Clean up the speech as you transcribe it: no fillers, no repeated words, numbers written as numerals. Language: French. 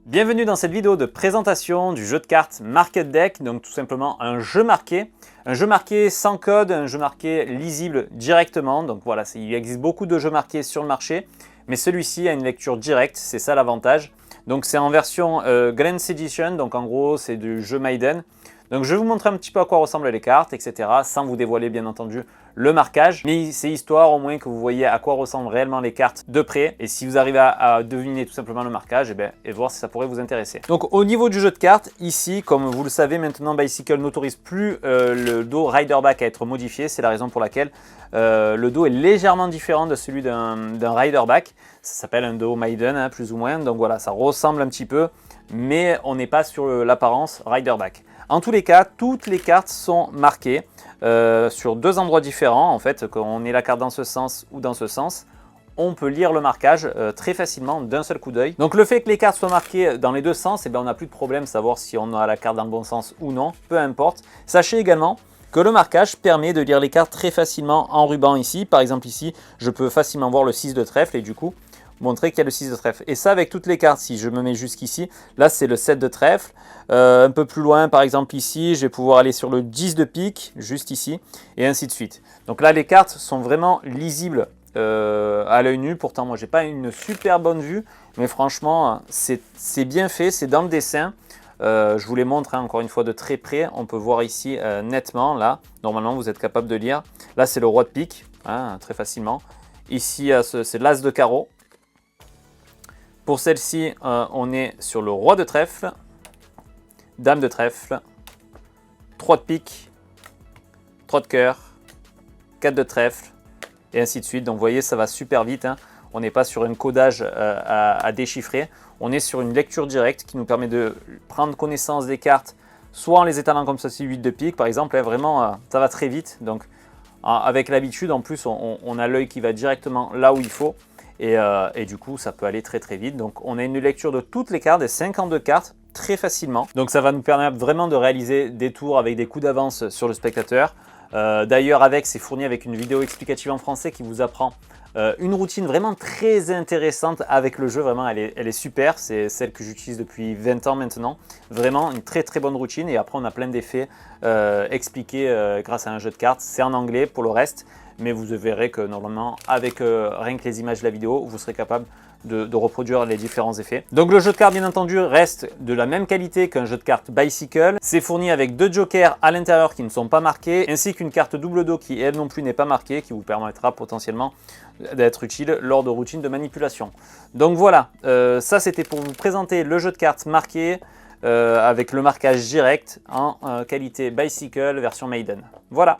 Bienvenue dans cette vidéo de présentation du jeu de cartes Market Deck, donc tout simplement un jeu marqué sans code, un jeu marqué lisible directement. Donc voilà, il existe beaucoup de jeux marqués sur le marché, mais celui-ci a une lecture directe, c'est ça l'avantage. Donc c'est en version Glance Edition, donc en gros c'est du jeu Maiden. Donc je vais vous montrer un petit peu à quoi ressemblent les cartes, etc. sans vous dévoiler bien entendu le marquage. Mais c'est histoire au moins que vous voyez à quoi ressemblent réellement les cartes de près. Et si vous arrivez à deviner tout simplement le marquage, et voir si ça pourrait vous intéresser. Donc au niveau du jeu de cartes, ici, comme vous le savez maintenant, Bicycle n'autorise plus le dos Riderback à être modifié. C'est la raison pour laquelle le dos est légèrement différent de celui d'un Riderback. Ça s'appelle un dos Maiden, hein, plus ou moins. Donc voilà, ça ressemble un petit peu, mais on n'est pas sur l'apparence Riderback. En tous les cas, toutes les cartes sont marquées sur deux endroits différents. En fait, quand on ait la carte dans ce sens ou dans ce sens, on peut lire le marquage très facilement d'un seul coup d'œil. Donc le fait que les cartes soient marquées dans les deux sens, on n'a plus de problème de savoir si on a la carte dans le bon sens ou non, peu importe. Sachez également que le marquage permet de lire les cartes très facilement en ruban ici. Par exemple ici, je peux facilement voir le 6 de trèfle et du coup montrer qu'il y a le 6 de trèfle. Et ça avec toutes les cartes, si je me mets jusqu'ici, là c'est le 7 de trèfle. Un peu plus loin, par exemple ici, je vais pouvoir aller sur le 10 de pique, juste ici, et ainsi de suite. Donc là les cartes sont vraiment lisibles à l'œil nu. Pourtant moi j'ai pas une super bonne vue, mais franchement c'est bien fait, c'est dans le dessin. Je vous les montre encore une fois de très près. On peut voir ici nettement, là, normalement vous êtes capable de lire. Là c'est le roi de pique, hein, très facilement. Ici c'est l'as de carreau. Pour celle-ci, on est sur le roi de trèfle, dame de trèfle, 3 de pique, 3 de cœur, 4 de trèfle, et ainsi de suite. Donc vous voyez, ça va super vite, hein. On n'est pas sur un codage à déchiffrer, on est sur une lecture directe qui nous permet de prendre connaissance des cartes, soit en les étalant comme ceci, 8 de pique par exemple, hein, vraiment ça va très vite. Donc avec l'habitude, en plus, on a l'œil qui va directement là où il faut. Et du coup, ça peut aller très très vite. Donc on a une lecture de toutes les cartes, des 52 cartes, très facilement. Donc ça va nous permettre vraiment de réaliser des tours avec des coups d'avance sur le spectateur. D'ailleurs, c'est fourni avec une vidéo explicative en français qui vous apprend une routine vraiment très intéressante avec le jeu. Vraiment, elle est super. C'est celle que j'utilise depuis 20 ans maintenant. Vraiment une très très bonne routine. Et après, on a plein d'effets expliqués grâce à un jeu de cartes. C'est en anglais pour le reste. Mais vous verrez que normalement, avec rien que les images de la vidéo, vous serez capable de reproduire les différents effets. Donc le jeu de cartes, bien entendu, reste de la même qualité qu'un jeu de cartes Bicycle. C'est fourni avec 2 jokers à l'intérieur qui ne sont pas marqués, ainsi qu'une carte double dos qui, elle non plus, n'est pas marquée, qui vous permettra potentiellement d'être utile lors de routines de manipulation. Donc voilà, ça c'était pour vous présenter le jeu de cartes marqué avec le marquage direct en qualité Bicycle version Maiden. Voilà.